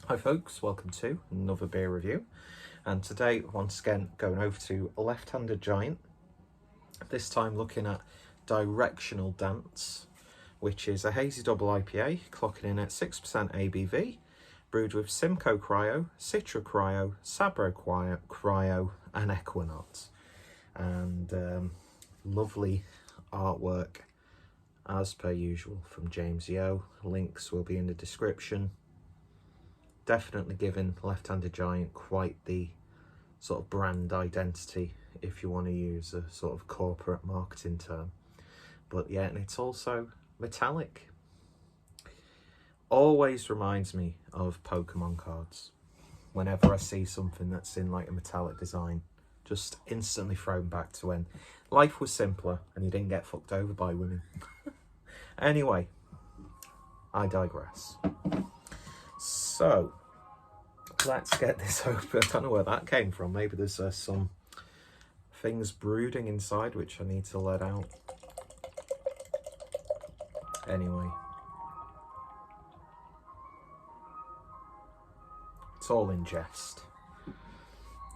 Hi folks, welcome to another beer review, and today once again going over to Left-Handed Giant, this time looking at Directional Dance, which is a hazy double IPA clocking in at 6% ABV, brewed with Simcoe Cryo, Citra Cryo, Sabro Cryo and Equinox, and lovely artwork as per usual from James Yo. Links will be in the description. Definitely giving Left-Handed Giant quite the sort of brand identity, if you want to use a sort of corporate marketing term. But yeah, and it's also metallic. Always reminds me of Pokemon cards. Whenever I see something that's in like a metallic design, just instantly thrown back to when life was simpler and you didn't get fucked over by women. Anyway, I digress. So, let's get this open. I don't know where that came from. Maybe there's some things brooding inside which I need to let out. Anyway. It's all in jest.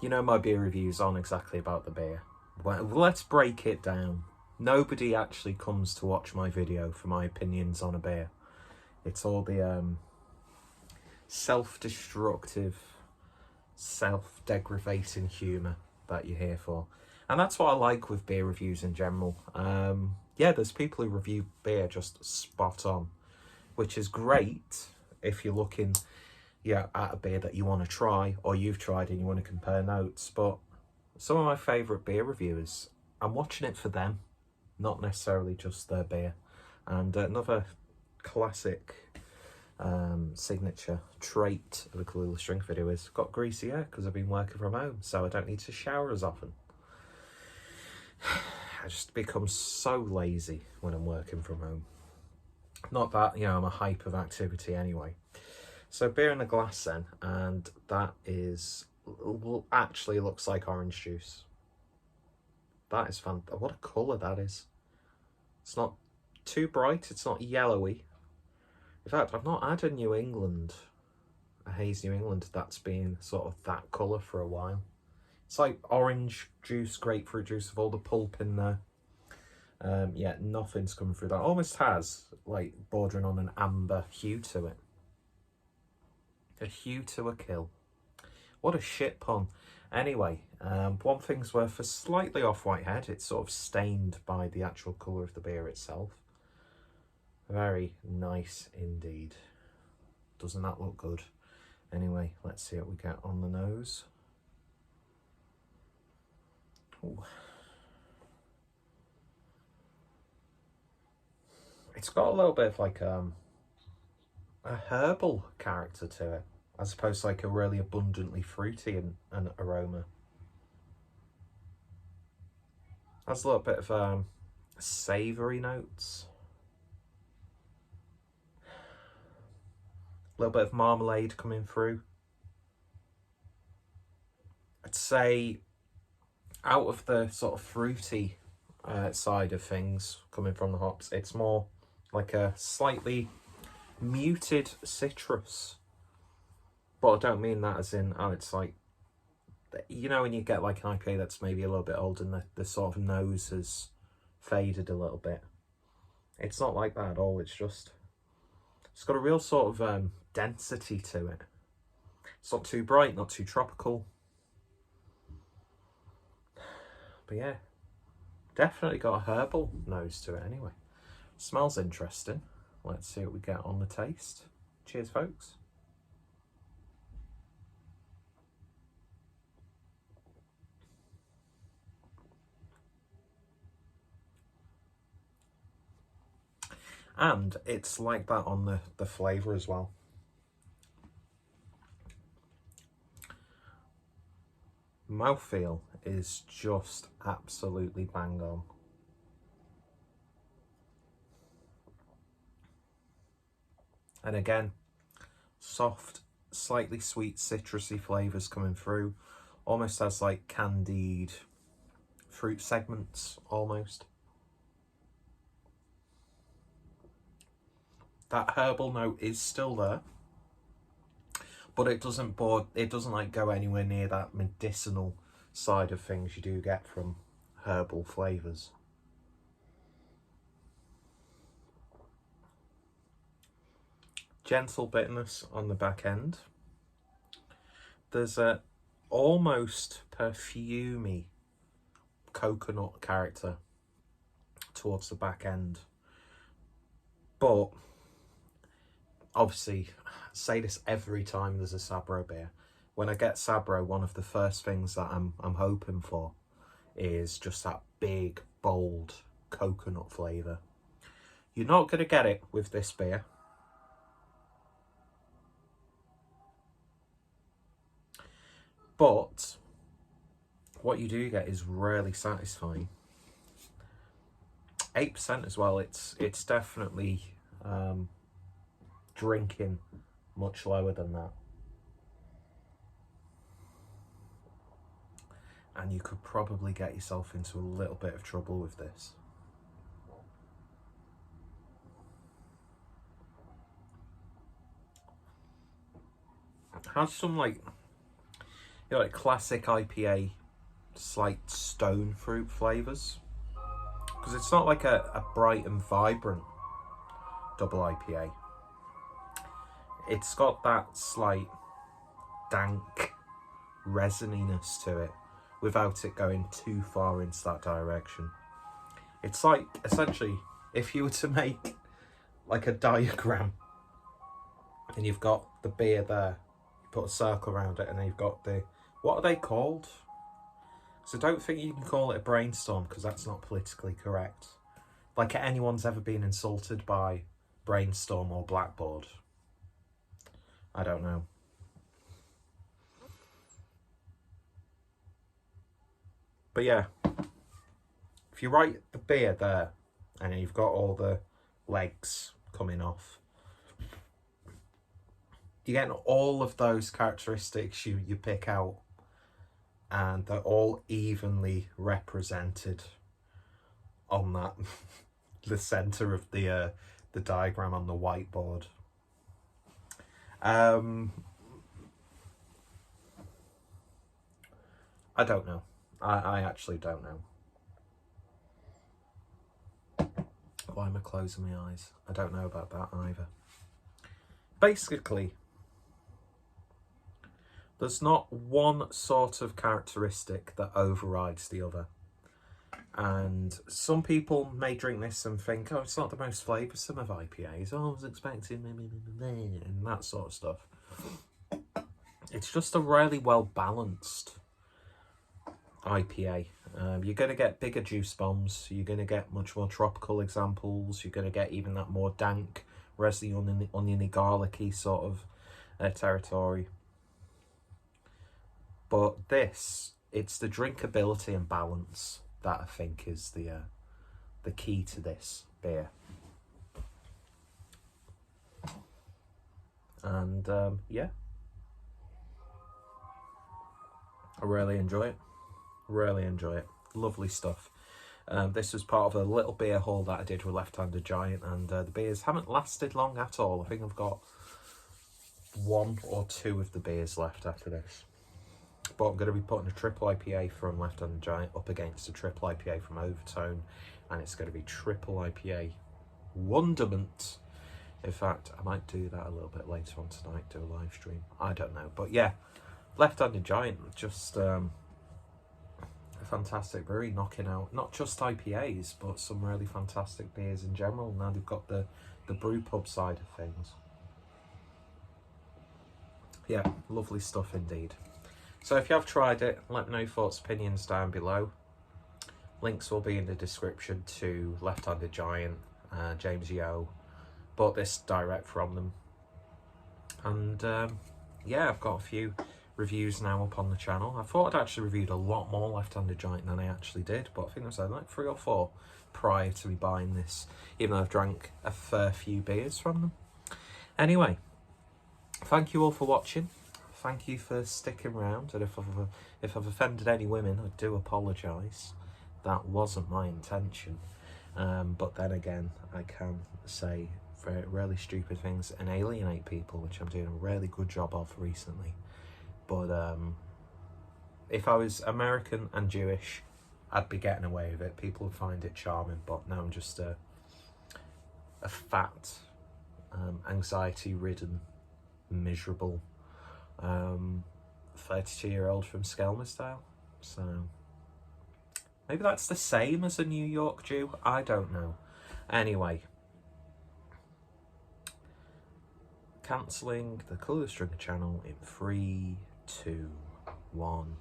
You know my beer reviews aren't exactly about the beer. Well, let's break it down. Nobody actually comes to watch my video for my opinions on a beer. It's all the self-destructive, self-degrading humour that you're here for. And that's what I like with beer reviews in general. Yeah, there's people who review beer just spot on, which is great if you're looking at a beer that you want to try or you've tried and you want to compare notes. But some of my favourite beer reviewers, I'm watching it for them, not necessarily just their beer. And another classic signature trait of a Clueless Drink video is got greasy hair because I've been working from home, so I don't need to shower as often. I just become so lazy when I'm working from home. Not that, you know, I'm a hype of activity anyway. So beer in a glass then, and that is actually looks like orange juice. That is fun. What a colour that is. It's not too bright, it's not yellowy. In fact, I've not had a New England, a hazy New England that's been sort of that colour for a while. It's like orange juice, grapefruit juice with all the pulp in there. Yeah, nothing's coming through that. Almost has like bordering on an amber hue to it. A hue to a kill. What a shit pun. Anyway, one thing's worth a slightly off-white head. It's sort of stained by the actual colour of the beer itself. Very nice indeed. Doesn't that look good? Anyway, let's see what we get on the nose. Ooh. It's got a little bit of like a herbal character to it, as opposed to like a really abundantly fruity and aroma. Has a little bit of savoury notes. A little bit of marmalade coming through. I'd say out of the sort of fruity side of things coming from the hops, it's more like a slightly muted citrus. But I don't mean that as in, oh, it's like, you know, when you get like an IPA that's maybe a little bit old and the sort of nose has faded a little bit. It's not like that at all. It's got a real sort of density to it. It's not too bright, not too tropical. But yeah, definitely got a herbal nose to it anyway. Smells interesting. Let's see what we get on the taste. Cheers, folks. And it's like that on the flavour as well. Mouthfeel is just absolutely bang on. And again, soft, slightly sweet, citrusy flavours coming through. Almost has like candied fruit segments, almost. That herbal note is still there, but it doesn't like go anywhere near that medicinal side of things you do get from herbal flavours. Gentle bitterness on the back end. There's a almost perfumey coconut character towards the back end, but obviously I say this every time there's a Sabro beer. When I get Sabro, one of the first things that I'm hoping for is just that big, bold coconut flavour. You're not going to get it with this beer. But what you do get is really satisfying. 8% as well. It's definitely drinking much lower than that. And you could probably get yourself into a little bit of trouble with this. It has some like classic IPA, slight stone fruit flavours. Because it's not like a bright and vibrant double IPA. It's got that slight dank resininess to it without it going too far into that direction. It's like, essentially, if you were to make like a diagram and you've got the beer there, you put a circle around it, and then you've got the, what are they called? So don't think you can call it a brainstorm, because that's not politically correct. Like anyone's ever been insulted by brainstorm or blackboard. I don't know. But yeah, if you write the beer there and you've got all the legs coming off, you're getting all of those characteristics you pick out, and they're all evenly represented on that the center of the diagram on the whiteboard. I don't know. I actually don't know. Why am I closing my eyes? I don't know about that either. Basically, there's not one sort of characteristic that overrides the other. And some people may drink this and think, oh, it's not the most flavoursome of IPAs. Oh, I was expecting and that sort of stuff. It's just a really well-balanced IPA. You're going to get bigger juice bombs. You're going to get much more tropical examples. You're going to get even that more dank, resiny, oniony, garlicky sort of territory. But this, it's the drinkability and balance that I think is the key to this beer. And yeah, I really enjoy it. Really enjoy it. Lovely stuff. This was part of a little beer haul that I did with Left Handed Giant, and the beers haven't lasted long at all. I think I've got 1 or 2 of the beers left after this. But I'm going to be putting a triple IPA from Left Handed Giant up against a triple IPA from Overtone, and it's going to be triple IPA wonderment. In fact, I might do that a little bit later on tonight, do a live stream. I don't know. But yeah, Left Handed Giant, just a fantastic brewery, knocking out not just IPAs, but some really fantastic beers in general. Now they've got the brew pub side of things. Yeah, lovely stuff indeed. So if you have tried it, let me know your thoughts, opinions down below. Links will be in the description to Left Handed Giant, James Yo. Bought this direct from them. And yeah, I've got a few reviews now up on the channel. I thought I'd actually reviewed a lot more Left Handed Giant than I actually did, but I think there's like 3 or 4 prior to me buying this, even though I've drank a fair few beers from them. Anyway, thank you all for watching. Thank you for sticking around, and if I've offended any women, I do apologise. That wasn't my intention. But then again, I can say for really stupid things and alienate people, which I'm doing a really good job of recently. But if I was American and Jewish, I'd be getting away with it. People would find it charming, but now I'm just a fat, anxiety-ridden, miserable 32-year-old from Skelmersdale. So maybe that's the same as a New York Jew. I don't know. Anyway, cancelling the Colourless Drinker channel in 3, 2, 1.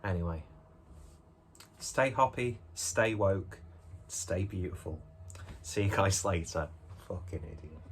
Anyway, stay hoppy, stay woke, stay beautiful. See you guys later. Fucking idiot.